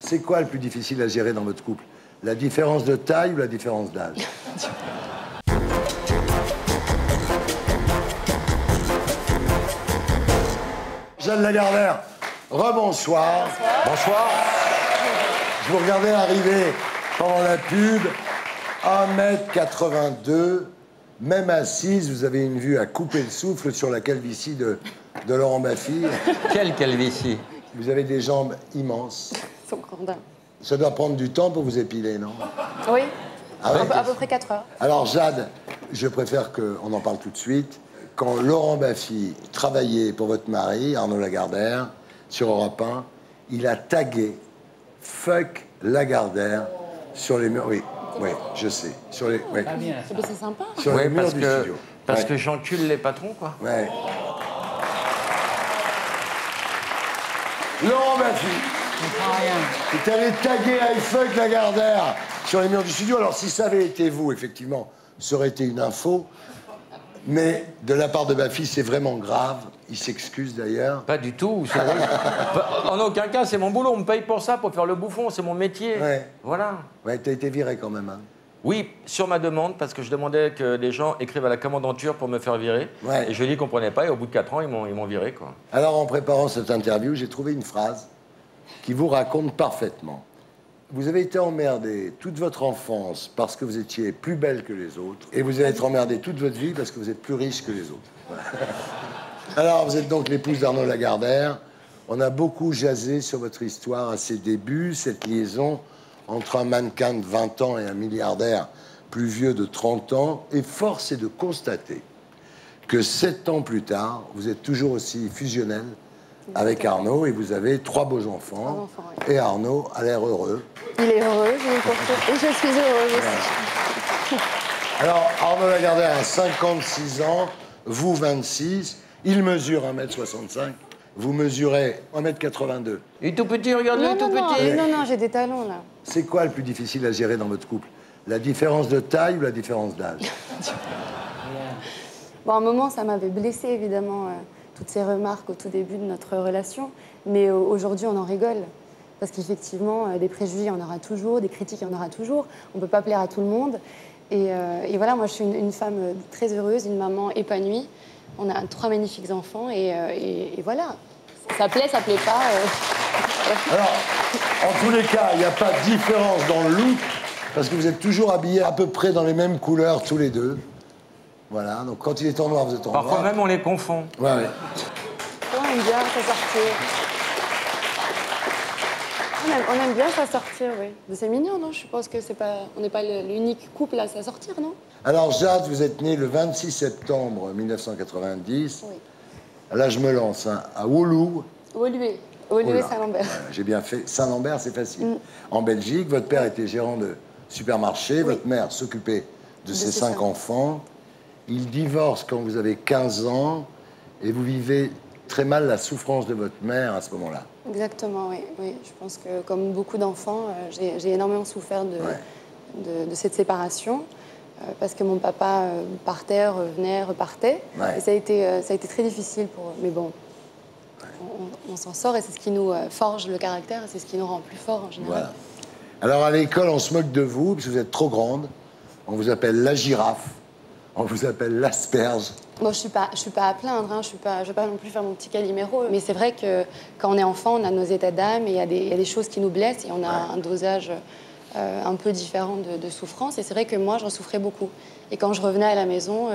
C'est quoi le plus difficile à gérer dans votre couple? La différence de taille ou la différence d'âge? Jeanne Lagardère, rebonsoir. Bonsoir. Je vous regardais arriver pendant la pub, 1m82, même assise, vous avez une vue à couper le souffle sur la calvitie de Laurent Baffy. Quelle calvitie? Vous avez des jambes immenses. Son grandin. Ça doit prendre du temps pour vous épiler, non? Oui, Ah ouais? à peu près 4 heures. Alors Jade, je préfère qu'on en parle tout de suite. Quand Laurent Baffy travaillait pour votre mari, Arnaud Lagardère, sur Europe 1, il a tagué « Fuck Lagardère » sur les murs. Oui, oui, je sais. Sur les, oui. C'est sympa. Sur les murs du studio. Parce Ouais. que j'encule les patrons, quoi. Ouais. Laurent Baffy. Il allé taguer I fuck Lagardère sur les murs du studio. Alors, si ça avait été vous, effectivement, ça aurait été une info. Mais de la part de Baffy, c'est vraiment grave. Il s'excuse d'ailleurs. Pas du tout. En aucun cas, c'est mon boulot. On me paye pour ça, pour faire le bouffon. C'est mon métier. Ouais. Voilà. Ouais, t'as été viré quand même, hein. Oui, sur ma demande, parce que je demandais que les gens écrivent à la commandanture pour me faire virer. Ouais. Et je lui ai dit qu'ils ne comprenaient pas. Et au bout de 4 ans, ils m'ont viré, quoi. Alors, en préparant cette interview, j'ai trouvé une phrase qui vous raconte parfaitement. Vous avez été emmerdé toute votre enfance parce que vous étiez plus belle que les autres. Et vous allez être emmerdé toute votre vie parce que vous êtes plus riche que les autres. Voilà. Alors, vous êtes donc l'épouse d'Arnaud Lagardère. On a beaucoup jasé sur votre histoire à ses débuts, cette liaison entre un mannequin de 20 ans et un milliardaire plus vieux de 30 ans. Et force est de constater que 7 ans plus tard, vous êtes toujours aussi fusionnel avec Arnaud et vous avez 3 beaux enfants. Oui. Et Arnaud a l'air heureux. Il est heureux, je le confirme. Et je suis heureuse aussi. Alors, Arnaud Lagardère a 56 ans, vous 26. Il mesure 1m65. Vous mesurez 1m82. Il est tout petit, regardez, il est tout petit. Non, j'ai des talons, là. C'est quoi le plus difficile à gérer dans votre couple? La différence de taille ou la différence d'âge? Bon, à un moment, ça m'avait blessée, évidemment, toutes ces remarques au tout début de notre relation. Mais aujourd'hui, on en rigole. Parce qu'effectivement, des préjugés, il y en aura toujours, des critiques, il y en aura toujours. On ne peut pas plaire à tout le monde. Et voilà, moi, je suis une femme très heureuse, une maman épanouie. On a 3 magnifiques enfants et voilà. Ça plaît pas. Alors, en tous les cas, il n'y a pas de différence dans le look, parce que vous êtes toujours habillés à peu près dans les mêmes couleurs tous les deux. Voilà, donc quand il est en noir, vous êtes en noir. Parfois même, on les confond. Ouais. On aime bien ça sortir. On aime bien ça sortir, oui. C'est mignon, non? Je pense que on n'est pas l'unique couple à ça sortir, non? Alors, Jade, vous êtes née le 26 septembre 1990. Oui. Là, je me lance, hein, à Woluwe. Woluwe, Saint-Lambert. J'ai bien fait. Saint-Lambert, c'est facile. En Belgique, votre père était gérant de supermarché, votre mère s'occupait de ses 5 enfants. Il divorce quand vous avez 15 ans et vous vivez très mal la souffrance de votre mère à ce moment-là. Exactement, oui. Je pense que, comme beaucoup d'enfants, j'ai énormément souffert de cette séparation. Parce que mon papa partait, revenait, repartait. Ouais. Et ça a été très difficile pour eux. Mais bon, on s'en sort et c'est ce qui nous forge le caractère et c'est ce qui nous rend plus forts en général. Voilà. Alors, à l'école, on se moque de vous parce que vous êtes trop grande. On vous appelle la girafe. On vous appelle l'asperge. Bon, je suis pas à plaindre, hein. Je vais pas non plus faire mon petit Calimero. Mais c'est vrai que quand on est enfant, on a nos états d'âme et il y a des choses qui nous blessent et on a un dosage un peu différent de souffrance. Et c'est vrai que moi, j'en souffrais beaucoup. Et quand je revenais à la maison,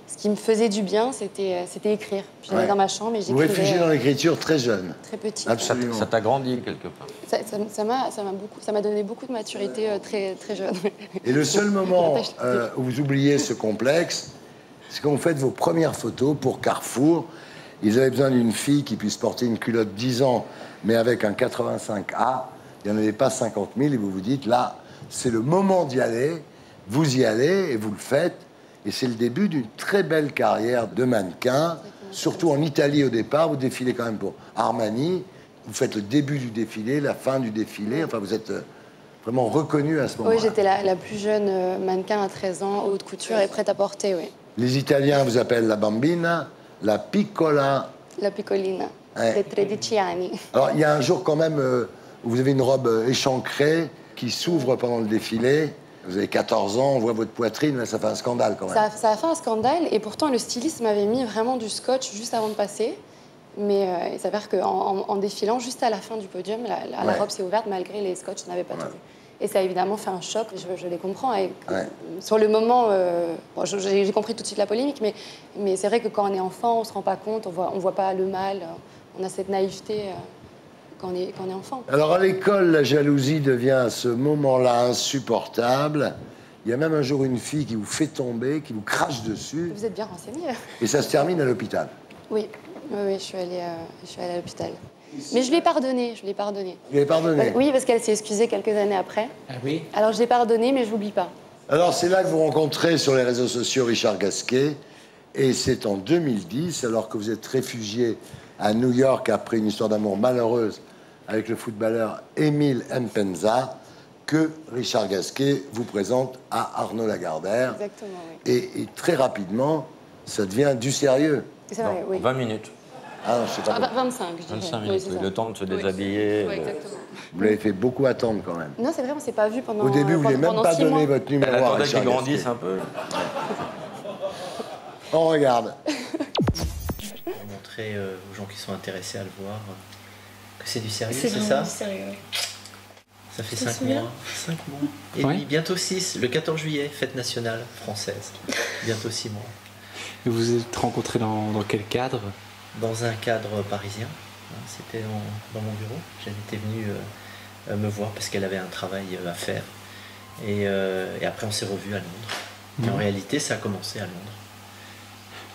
ce qui me faisait du bien, c'était écrire. J'allais dans ma chambre et j'écrivais. Vous réfugiez dans l'écriture très jeune. Très petite. Absolument. Ça t'a grandi quelque part. Ça m'a donné beaucoup de maturité très, très jeune. Et le seul moment où vous oubliez ce complexe, c'est quand vous faites vos premières photos pour Carrefour. Ils avaient besoin d'une fille qui puisse porter une culotte 10 ans, mais avec un 85A. Il n'y en avait pas 50 000 et vous vous dites, là, c'est le moment d'y aller. Vous y allez et vous le faites. Et c'est le début d'une très belle carrière de mannequin, surtout en Italie au départ. Vous défilez quand même pour Armani. Vous faites le début du défilé, la fin du défilé. Enfin, vous êtes vraiment reconnue à ce moment-là. Oui, j'étais la plus jeune mannequin à 13 ans, haute couture et prête à porter, oui. Les Italiens vous appellent la bambina, la piccola. La piccolina, de 13 anni. Alors, il y a un jour quand même, Vous avez une robe échancrée qui s'ouvre pendant le défilé. Vous avez 14 ans, on voit votre poitrine, là, ça fait un scandale quand même. Ça a fait un scandale et pourtant le styliste m'avait mis vraiment du scotch juste avant de passer. Mais il s'avère qu'en défilant, juste à la fin du podium, la robe s'est ouverte malgré les scotch, ça n'avait pas tout vu. Et ça a évidemment fait un choc, je les comprends. Et sur le moment, bon, j'ai compris tout de suite la polémique, mais c'est vrai que quand on est enfant, on ne se rend pas compte, on voit pas le mal, on a cette naïveté quand on est enfant. Alors à l'école, la jalousie devient à ce moment-là insupportable. Il y a même un jour une fille qui vous fait tomber, qui vous crache dessus. Vous êtes bien renseigné. Et ça se termine à l'hôpital. Oui, je suis allée à l'hôpital. Mais je l'ai pardonné, Vous l'avez pardonné? Oui, parce qu'elle s'est excusée quelques années après. Ah oui? Alors je l'ai pardonné, mais je l'oublie pas. Alors c'est là que vous rencontrez sur les réseaux sociaux Richard Gasquet. Et c'est en 2010, alors que vous êtes réfugié à New York après une histoire d'amour malheureuse avec le footballeur Émile Mpenza, que Richard Gasquet vous présente à Arnaud Lagardère. Exactement, oui. Et très rapidement, ça devient du sérieux. C'est vrai, oui. 20 minutes. Ah non, je sais pas. 25, je dirais. 25 Oui, minutes, c'est oui, ça. le temps de se déshabiller. Oui, exactement. Vous l'avez fait beaucoup attendre quand même. Non, c'est vrai, on s'est pas vu pendant. Au début, vous ne vouliez même pendant pas 6 mois. donner votre numéro Elle à attendait Richard qu'il grandisse Gasquet. un peu. On regarde. Pour montrer aux gens qui sont intéressés à le voir que c'est du sérieux, C'est c'est vraiment ça? sérieux, oui. Ça fait Tu te 5 souviens? mois. 5 mois. Et Ouais. puis bientôt 6, le 14 juillet, fête nationale française. Bientôt 6 mois. Et vous vous êtes rencontrés dans quel cadre? Dans un cadre parisien. C'était dans mon bureau. Elle était venue me voir parce qu'elle avait un travail à faire. Et après, on s'est revus à Londres. Mais en réalité, ça a commencé à Londres.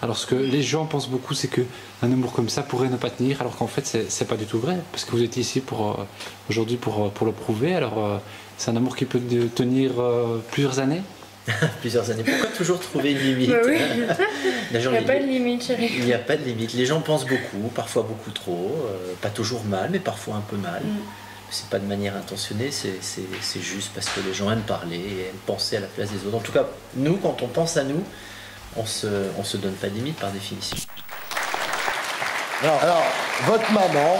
Alors ce que les gens pensent beaucoup, c'est que un amour comme ça pourrait ne pas tenir, alors qu'en fait c'est pas du tout vrai, parce que vous êtes ici aujourd'hui pour le prouver. Alors c'est un amour qui peut tenir plusieurs années. Plusieurs années. Pourquoi toujours trouver une limite? Bah oui, Les gens il n'y a disent, pas de limite, chérie. il n'y a pas de limite. Les gens pensent beaucoup, parfois beaucoup trop, pas toujours mal, mais parfois un peu mal. C'est pas de manière intentionnée, c'est juste parce que les gens aiment parler et aiment penser à la place des autres. En tout cas, nous, quand on pense à nous, on se donne pas de limite par définition. Alors, votre maman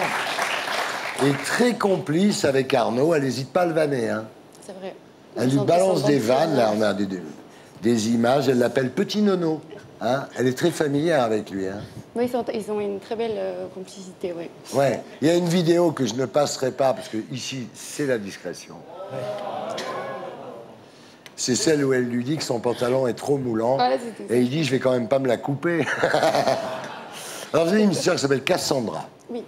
est très complice avec Arnaud. Elle n'hésite pas à le vanner. Hein. C'est vrai. Elle lui balance des vannes. Là, on a des images. Elle l'appelle Petit Nono. Hein. Elle est très familière avec lui. Hein. Oui, ils ont une très belle complicité, oui. Ouais. Il y a une vidéo que je ne passerai pas parce que ici, c'est la discrétion. C'est celle où elle lui dit que son pantalon est trop moulant. Voilà, c'était ça. Et il dit, je vais quand même pas me la couper. Alors, vous avez une sœur qui s'appelle Cassandra. Oui.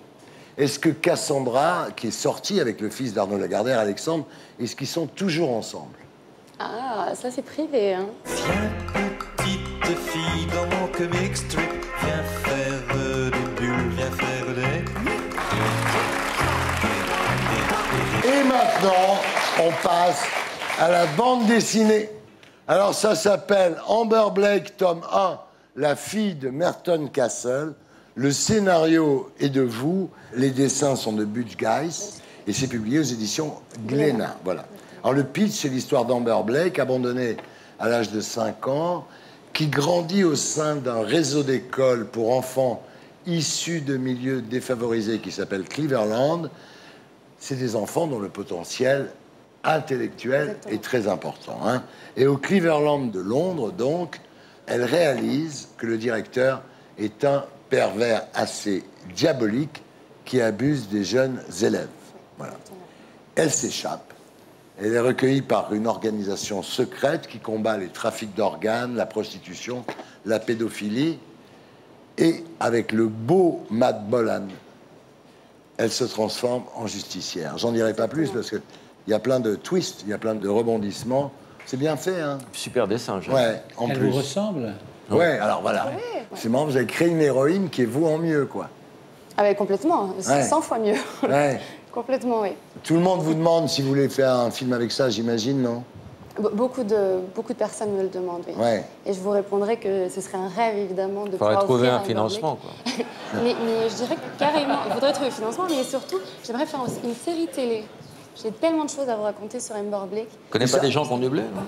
Est-ce que Cassandra, qui est sortie avec le fils d'Arnaud Lagardère, Alexandre, est-ce qu'ils sont toujours ensemble? Ah, ça c'est privé, hein. Viens, petite fille, dans mon comic strip. Viens faire des bulles, viens faire des... Et maintenant, on passe à la bande dessinée. Alors, ça s'appelle Amber Blake, tome 1, La fille de Merton Castle. Le scénario est de vous, les dessins sont de Butch Guice, et c'est publié aux éditions Glénat. Voilà. Alors, le pitch, c'est l'histoire d'Amber Blake, abandonnée à l'âge de 5 ans, qui grandit au sein d'un réseau d'écoles pour enfants issus de milieux défavorisés qui s'appelle Cleveland. C'est des enfants dont le potentiel intellectuel est très important. Hein. Et au Cleveland de Londres, donc, elle réalise que le directeur est un pervers assez diabolique qui abuse des jeunes élèves. Voilà. Elle s'échappe. Elle est recueillie par une organisation secrète qui combat les trafics d'organes, la prostitution, la pédophilie. Et avec le beau Matt Bolan, elle se transforme en justicière. J'en dirai pas plus parce qu'il y a plein de twists, il y a plein de rebondissements. C'est bien fait, hein? Super dessin, j'aime. Ouais, en Elle plus. vous ressemble? Ouais, alors voilà. C'est marrant, vous avez créé une héroïne qui est vous en mieux, quoi. Ah ouais, complètement. C'est Ouais. 100 fois mieux. Ouais. Complètement, oui. Tout le monde vous demande si vous voulez faire un film avec ça, j'imagine, non? Beaucoup de personnes me le demandent, oui. Ouais. Et je vous répondrai que ce serait un rêve, évidemment, de Il faudrait pouvoir trouver offrir un financement, quoi. mais je dirais que carrément, il faudrait trouver le financement, mais surtout, j'aimerais faire une série télé. J'ai tellement de choses à vous raconter sur Amber Blake. Tu connais pas des gens qui ont doublé, non?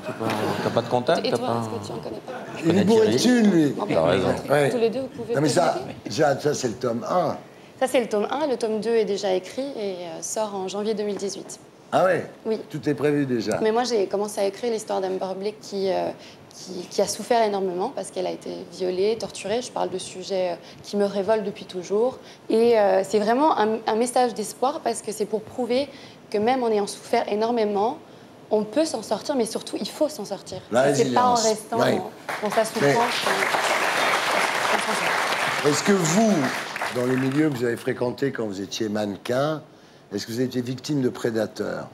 T'as pas de contact? Et t'as toi, pas... est-ce que tu en connais pas? Il est bourré de thunes, lui. En T'as raison. Ouais. Tous les deux, vous pouvez Non, mais ça, communiquer. Jade, ça c'est le tome 1. Ça, c'est le tome 1. Le tome 2 est déjà écrit et sort en janvier 2018. Ah ouais? Oui. Tout est prévu déjà. Mais moi, j'ai commencé à écrire l'histoire d'Amber Blake qui a souffert énormément parce qu'elle a été violée, torturée. Je parle de sujets qui me révoltent depuis toujours. Et c'est vraiment un message d'espoir parce que c'est pour prouver que même en ayant souffert énormément, on peut s'en sortir, mais surtout, il faut s'en sortir. C'est pas en restant dans sa souffrance. Est-ce que vous, dans les milieux que vous avez fréquentés quand vous étiez mannequin, est-ce que vous avez été victime de prédateurs?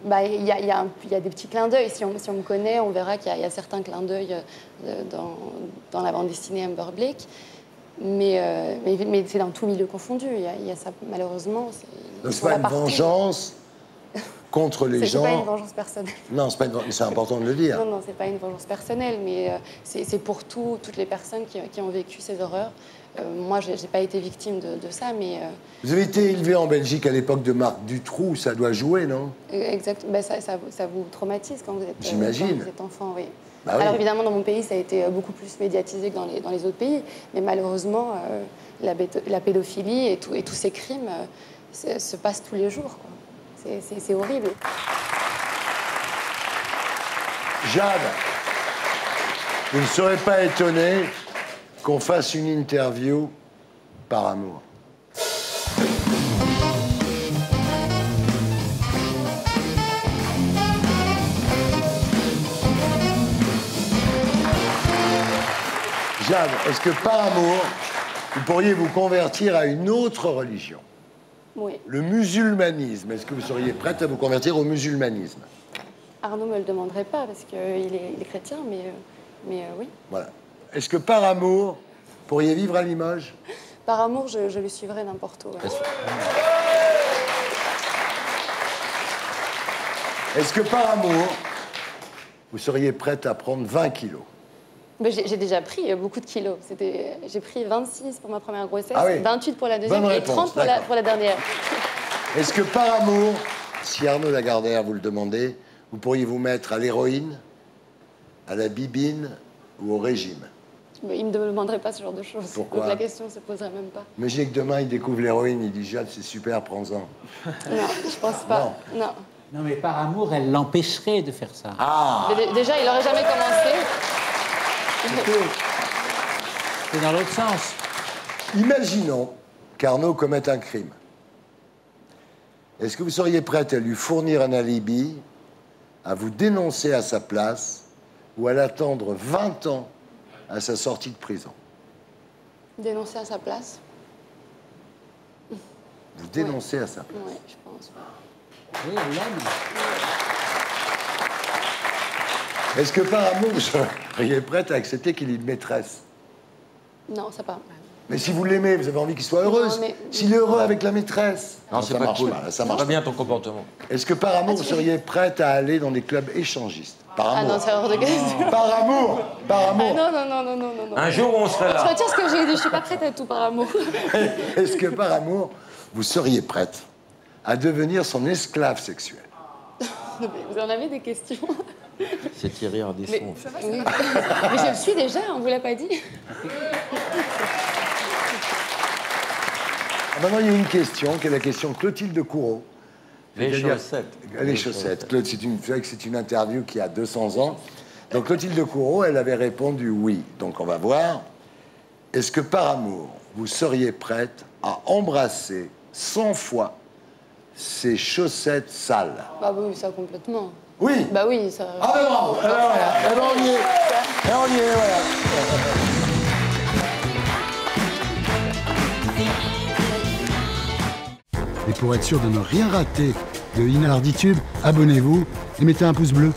Bah, il y a des petits clins d'œil. Si on me connaît, on verra qu'il y a certains clins d'œil dans la bande dessinée Amber Blake. Mais c'est dans tout milieu confondu. Il y a ça, malheureusement. Donc c'est pas une vengeance contre les gens. C'est pas une vengeance personnelle. Non, c'est important de le dire. Non, c'est pas une vengeance personnelle, mais c'est pour toutes les personnes qui ont vécu ces horreurs. Moi, j'ai pas été victime de ça, mais... Vous avez été élevé en Belgique à l'époque de Marc Dutroux, ça doit jouer, non? Exact. Ben, ça vous traumatise quand vous êtes enfant, oui. Bah oui. Alors évidemment, dans mon pays, ça a été beaucoup plus médiatisé que dans les autres pays, mais malheureusement, la pédophilie et tous ces crimes se passent tous les jours, quoi. C'est horrible. Jade, vous ne serez pas étonné qu'on fasse une interview par amour. Jade, est-ce que par amour, vous pourriez vous convertir à une autre religion? Oui. Le musulmanisme. Est-ce que vous seriez prête à vous convertir au musulmanisme? Arnaud ne me le demanderait pas parce qu'il est chrétien, mais oui. Voilà. Est-ce que par amour, vous pourriez vivre à Limoges? Par amour, je le suivrai n'importe où. Ouais. Est-ce que par amour, vous seriez prête à prendre 20 kilos? J'ai déjà pris beaucoup de kilos. J'ai pris 26 pour ma première grossesse, 28 pour la deuxième et 30 pour la dernière. Est-ce que par amour, si Arnaud Lagardère vous le demandait, vous pourriez vous mettre à l'héroïne, à la bibine ou au régime? Mais il ne me demanderait pas ce genre de choses. Pourquoi? Donc la question ne se poserait même pas. Imaginez que demain, il découvre l'héroïne, il dit « Jade, c'est super, prends-en ». Non, je pense pas. Non. Non, mais par amour, elle l'empêcherait de faire ça. Ah! Mais déjà, il n'aurait jamais commencé. C'est dans l'autre sens. Imaginons qu'Arnaud commette un crime. Est-ce que vous seriez prête à lui fournir un alibi, à vous dénoncer à sa place ou à l'attendre 20 ans à sa sortie de prison? Dénoncer à sa place. Vous dénoncez à sa place? Oui, je pense. Oui, elle l'aime. Est-ce que par amour, vous seriez prête à accepter qu'il ait une maîtresse? Non, ça pas. Mais si vous l'aimez, vous avez envie qu'il soit heureux. S'il est heureux avec la maîtresse... Non, c'est pas cool. Ça marche pas bien ton comportement. Est-ce que par amour, vous seriez prête à aller dans des clubs échangistes? Par amour. Ah non, c'est hors de question. Par amour. Par amour. Ah non. Un jour où on serait là. Je retire ce que j'ai dit, je suis pas prête à tout par amour. Est-ce que par amour, vous seriez prête à devenir son esclave sexuel? Vous en avez des questions? C'est Thierry Ardisson. Oui. Mais je le suis déjà, on vous l'a pas dit. Maintenant, il y a une question, qui est la question de Clotilde Courreau. Les chaussettes. Les chaussettes. Claude, vous savez que c'est une interview qui a 200 ans. Donc Clotilde Courreau, elle avait répondu oui. Donc on va voir. Est-ce que par amour, vous seriez prête à embrasser 100 fois ces chaussettes sales? Bah oui, ça complètement. Oui. Bah oui, ça... Ah ben bravo. Alors voilà. Eh ben on y est. Et on y est, voilà. Et pour être sûr de ne rien rater de Inalarditube, abonnez-vous et mettez un pouce bleu.